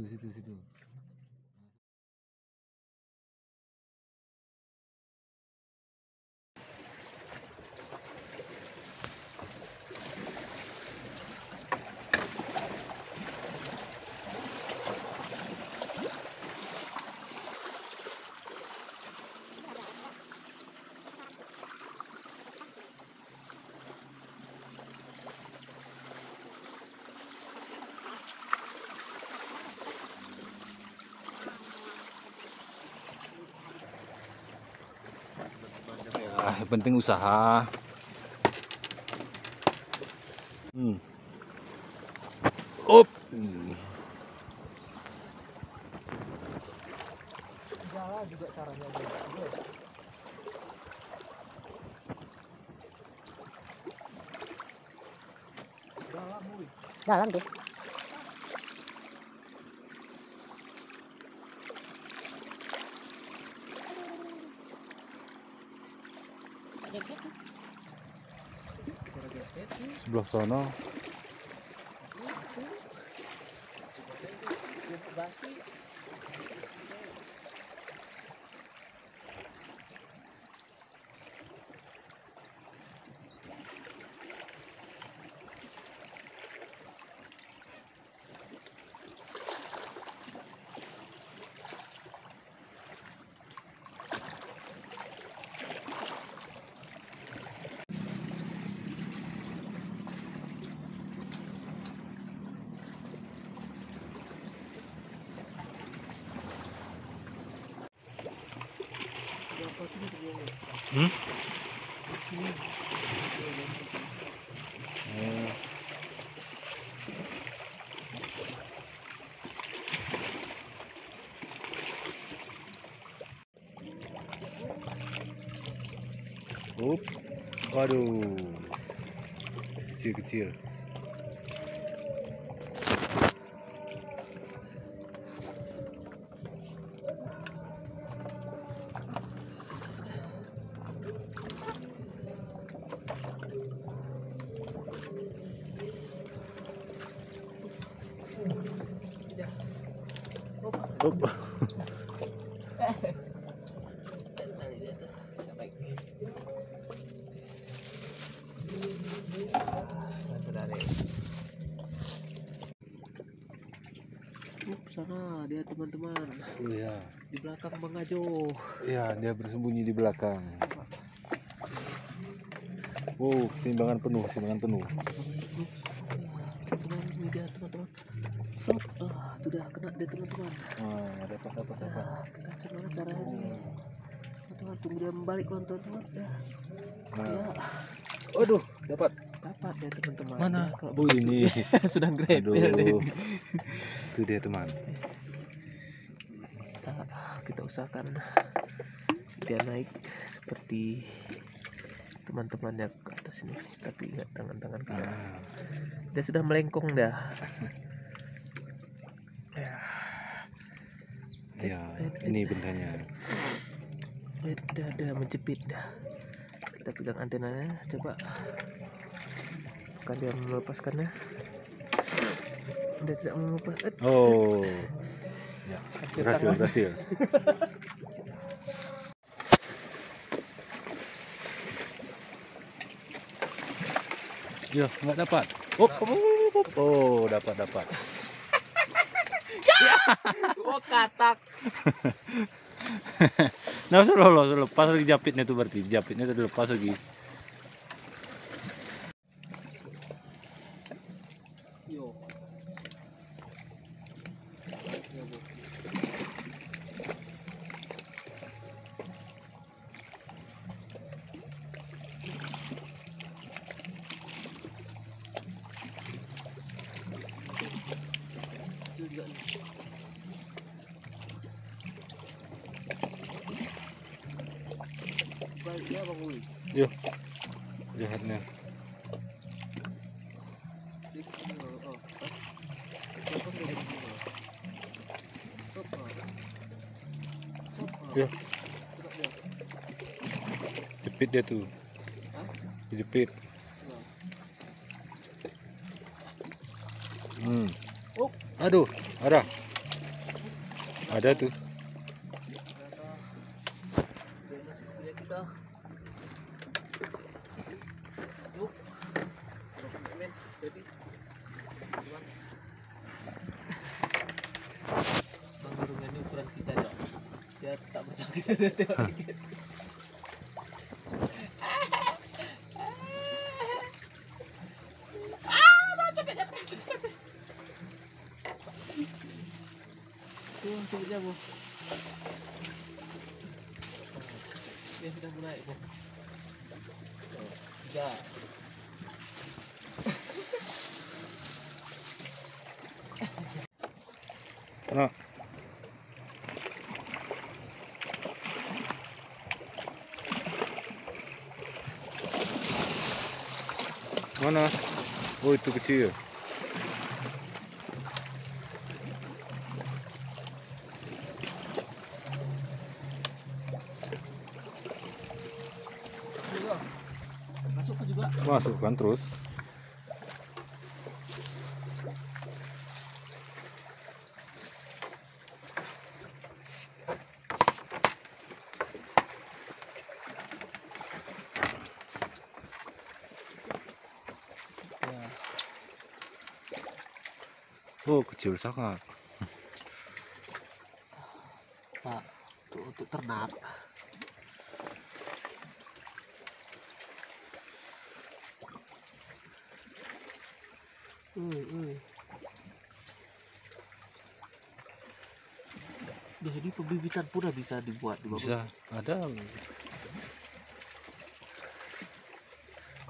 situ. Yang penting usaha. Up. Jalan juga caranya. Dalam tuh. Sebelah sana. Waduh, kecil-kecil. Sana dia teman-teman. Iya. Di belakang Bang Ajo. Iya, dia bersembunyi di belakang. Keseimbangan penuh. Teman-teman, ini dia teman-teman. Sob, itu udah kena dia teman-teman. Dapat. Kita gimana caranya nih? Teman-teman, tunggu dia membalik teman-teman. Ya. Waduh, dapat Ya teman-teman. mana? Kalau Ini sedang grepel aduh. deh. Itu dia teman. Kita usahakan dia naik seperti teman-temannya ke atas ini, tapi ingat tangan-tangan kita. Dia sudah melengkung dah. Ya, ini bendanya. Dah menjepit dah. Kita pegang antenanya, coba. Bukan dia melepaskannya. Dia tidak mau melepaskan. Ya, berhasil. Ya, nggak dapat. Dapat. Katak. Nah, sudah lepas lagi japitnya tuh, berarti japitnya tadi lepas lagi. Yo. Baliknya Bang Uli. Yo, jahatnya. Ya, jepit dia tuh. Jepit. Aduh, arah. Ada tuh. Kita. Yuk. Bang burung ini ukuran kita dong. Dia tak bersakit. Tuh, cepetnya bu. Dia sudah mulai bu. Tiga. Nah. Mana? Oh itu kecil. Masuk juga. Masukkan terus. Oh kecil sangat. Pak, tuh untuk ternak. Jadi pembibitan pun bisa dibuat di bawah. Bisa ada.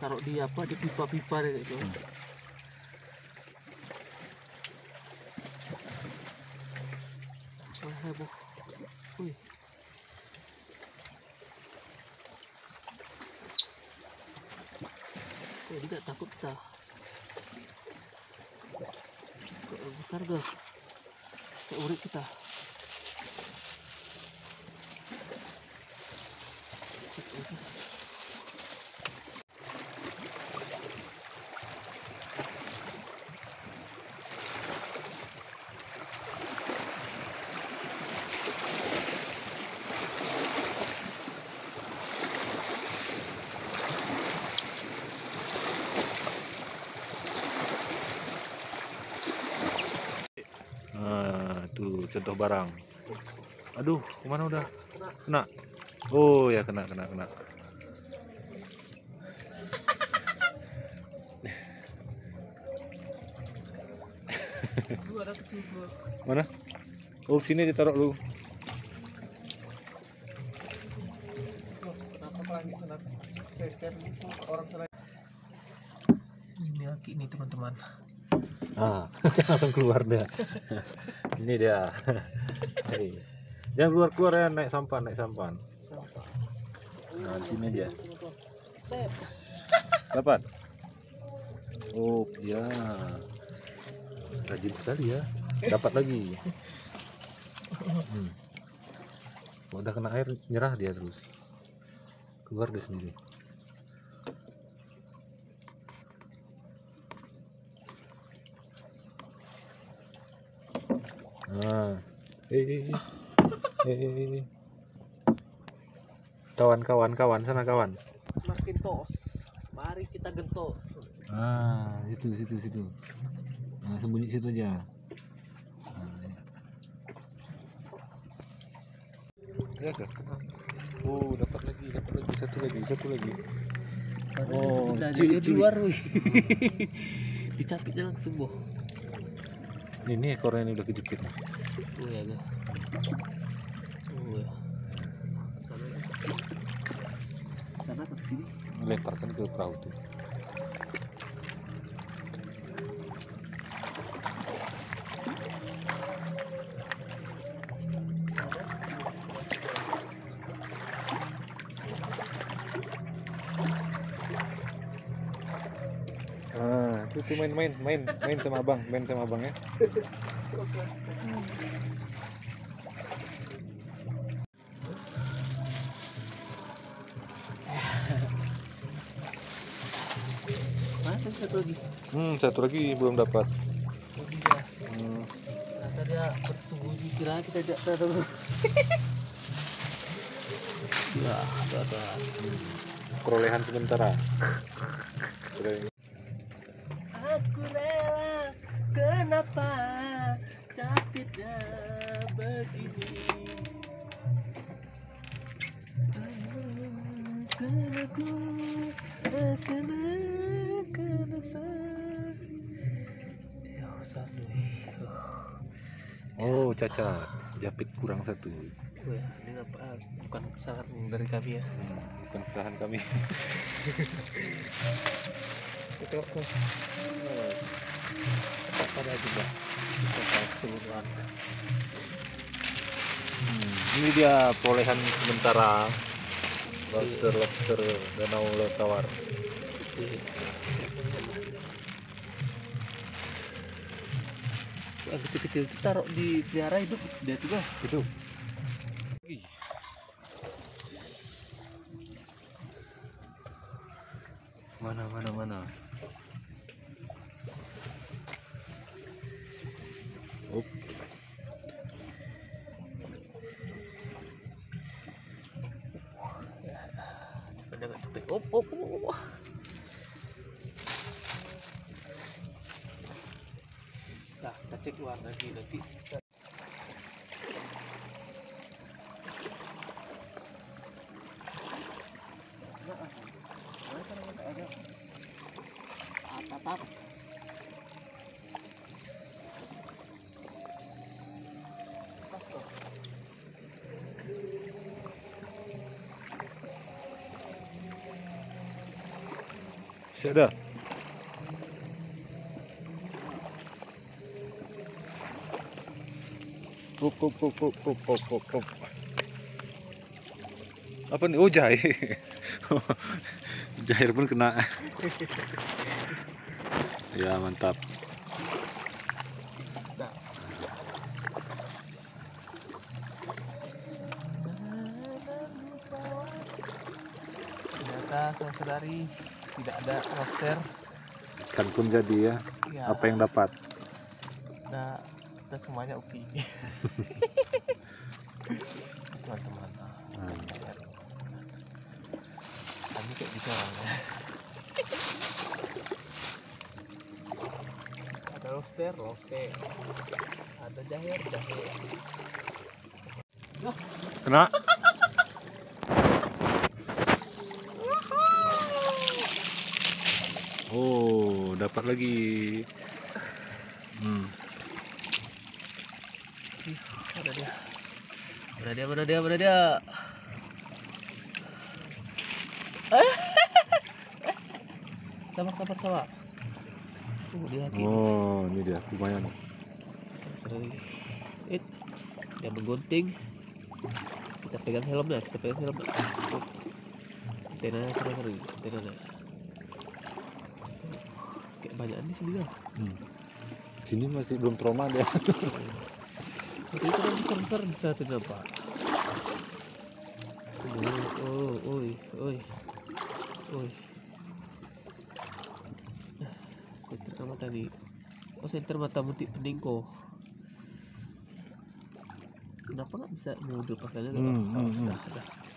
Taruh di apa, di pipa-pipa kayak gitu. Wah, heboh. Wih. Dia gak takut kita. Kok besar gak? Kayak urik kita. Nah, tuh contoh barang. Aduh, kemana udah? Kena. Oh ya kena. Ada kecil bro. Mana? Oh sini ditaruh lu. Kenapa lagi senang seker itu orang senang. Ini lagi ini teman-teman. Ah, langsung keluar dia. Ini dia. Hei. Jangan keluar ya, naik sampan. Sampah. Nah, di sini aja. Sep. Dapat. Oh, ya. Rajin sekali ya. Dapat lagi. Udah kena air nyerah dia terus. Keluar dia sendiri. Nah. Kawan sana kawan. Makin tos. Mari kita gentos. Ah, situ. Nah, sembunyi situ aja. Ya kan? Oh, dapat lagi satu lagi. Oh, di luar wih. Dicapitnya langsung boh. Ini ekornya ini udah kejepit nih. Oh ya ga. Oh ya. Sana ke sini. Lemparkan ke perahu tuh. Ah, itu main sama abang, ya. Mana satu lagi? Satu lagi belum dapat. Ternyata dia bersembunyi, kira kita tidak tahu. Ya, ada. Perolehan sementara. Aku rela, kenapa capitnya begini? Karena ku senang karena ya Oh, cacat. Japit kurang satu. Wah, ini apa? Bukan kesalahan dari kami ya. Bukan kesalahan kami. Itu aku pada juga keseluruhan. Ini dia perolehan sementara lobster danau laut tawar. Yang kecil-kecil itu taruh di pelihara hidup dia juga. Itu. Mana. Up. Jangan cepet. Op. Nah, kita cek luar lagi nanti. Tatap. Sudah. Pop. Apa nih? Oh, jahe. Jahe pun kena. Ya, mantap. Nah. Ternyata saudari tidak ada lobster. Ikan pun jadi ya. Ya. Apa yang dapat? Nah, kita semuanya oke. Teman-teman. Kami kayak gitu orangnya. Ada lobster. Ada jahe. Kena. Oh, dapat lagi. Mana dia? Sabar. Dia lagi. Oh, ini dia lumayan. Sering. Dia menggunting. Kita pegang helmnya. Tenanya sering. Kayak banyak di sini kan. Sini masih belum trauma dia. Itu kan besar bisa tidak Pak. Oi. Senter mata tadi. Senter mata mutik peningko. Kenapa nggak bisa mode pakainya? Dah.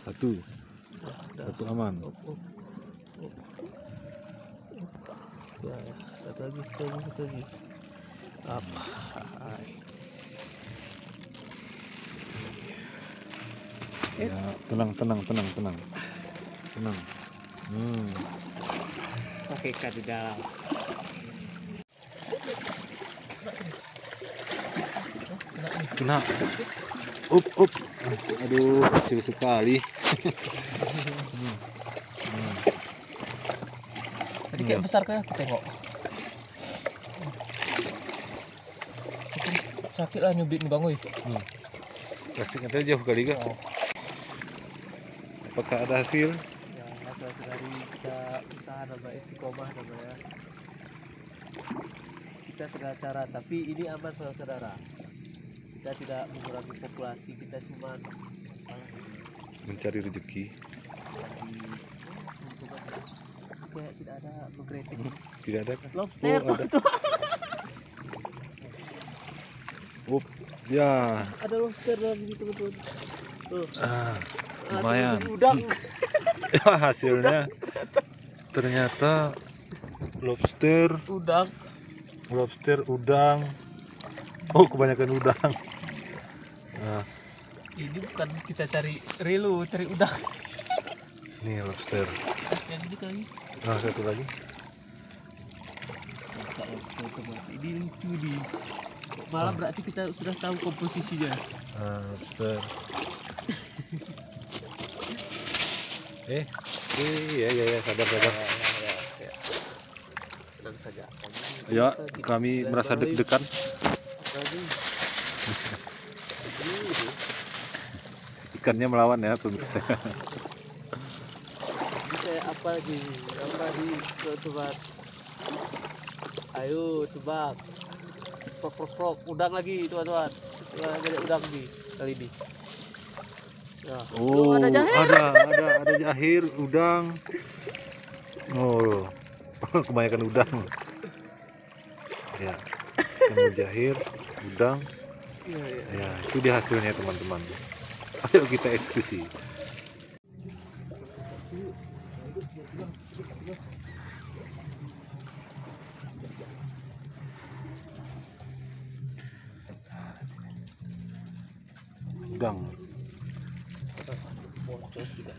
Satu aman. Ya, satu lagi. Apa? Ya, tenang. Pakai ikan di dalam. Kena. Up. Aduh, kecil sekali. Tadi kayak besar kayak aku tengok. Sakit lah nyubit nih Bang Uy. Plastiknya tadi jauh kali kak. Apakah ada hasil? Ya, hasil dari kita usaha nama istiqomah namanya. Kita segala cara, tapi ini aman saudara. Kita tidak mengurangi populasi, kita cuma Mencari rezeki. kayak tidak ada mengkritik. Tidak ada kan? Lobster Oh, ada. Up, ya. Ada lobster lagi teman-teman. Tuh. Lumayan. Udang. Ya, hasilnya ternyata lobster udang. Oh, kebanyakan udang. Nah, Ini bukan kita cari relu, cari udang. ini lobster. Yang ini kali. Nah, satu lagi. Ini lucu nih. Malah berarti kita sudah tahu komposisinya. Lobster. Ya, sabar. Tenang saja. Ya, kami merasa deg-degan. Ikannya melawan ya pemirsa. Ini kayak apa sih? Apa di tebak? Ayo tebak. Prok. Udang lagi teman-teman. Banyak udang nih kali ini. Nah, Oh, ada jahe. ada jahir, udang. Oh, kebanyakan udang. Ya, ketemu jahir, udang. Iya. Ya, itu dia hasilnya teman-teman. Ayo kita eksekusi. Udang. Pocos juga.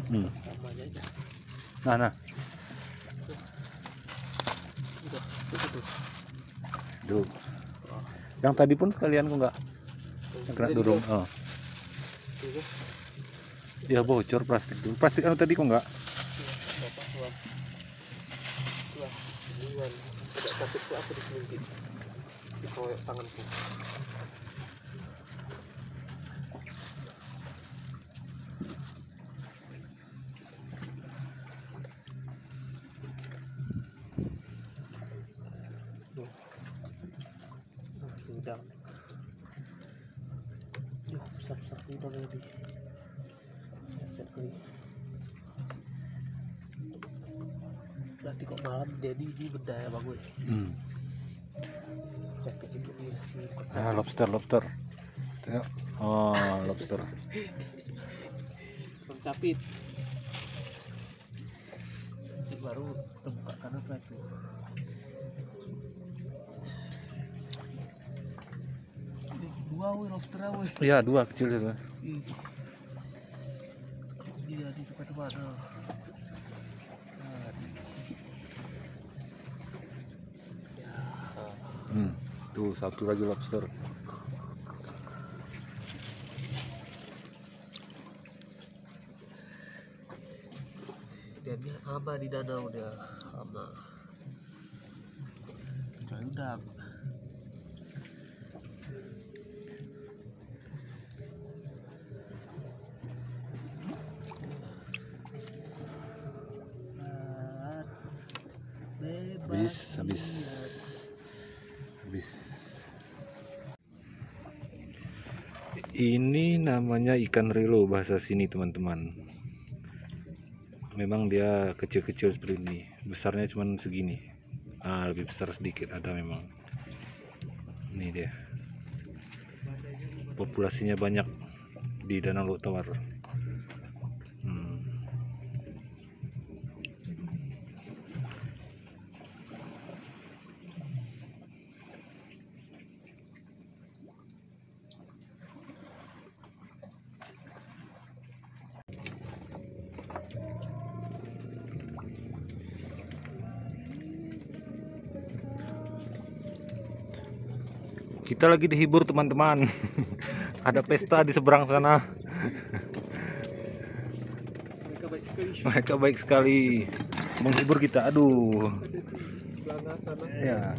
Samanya aja. Nah. Duh. Yang tadi pun sekalian kok nggak kena durung. Oh. Dia bocor plastik dulu. Plastik anu tadi kok nggak? Tidak sakit tuh aku diselingkit. Dikoyok tanganku. Udang. Besar udang ini. Set kali. Berarti kok malam jadi ini benda ya bagus. Cek ini si Lobster. Tengok. Oh, lobster. Capit. Baru terbuka karena apa itu? Dua lobster awe. Iya, dua kecil itu. Iya di tempat mana? Tuh satu lagi lobster. Dan dia ama di danau dia ama. Cari udang. Habis. Ini namanya ikan relo bahasa sini teman-teman. Memang dia kecil-kecil seperti ini. Besarnya cuma segini. Lebih besar sedikit ada memang. Ini dia. Populasinya banyak di Danau Laut Tawar. Kita lagi dihibur teman-teman. Ada pesta di seberang sana. Mereka baik sekali menghibur kita. Aduh. Ya.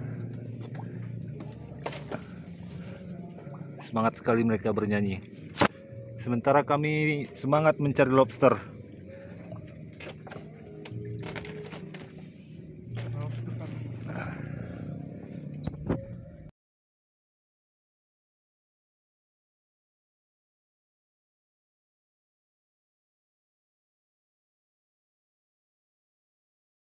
Semangat sekali mereka bernyanyi. Sementara kami semangat mencari lobster.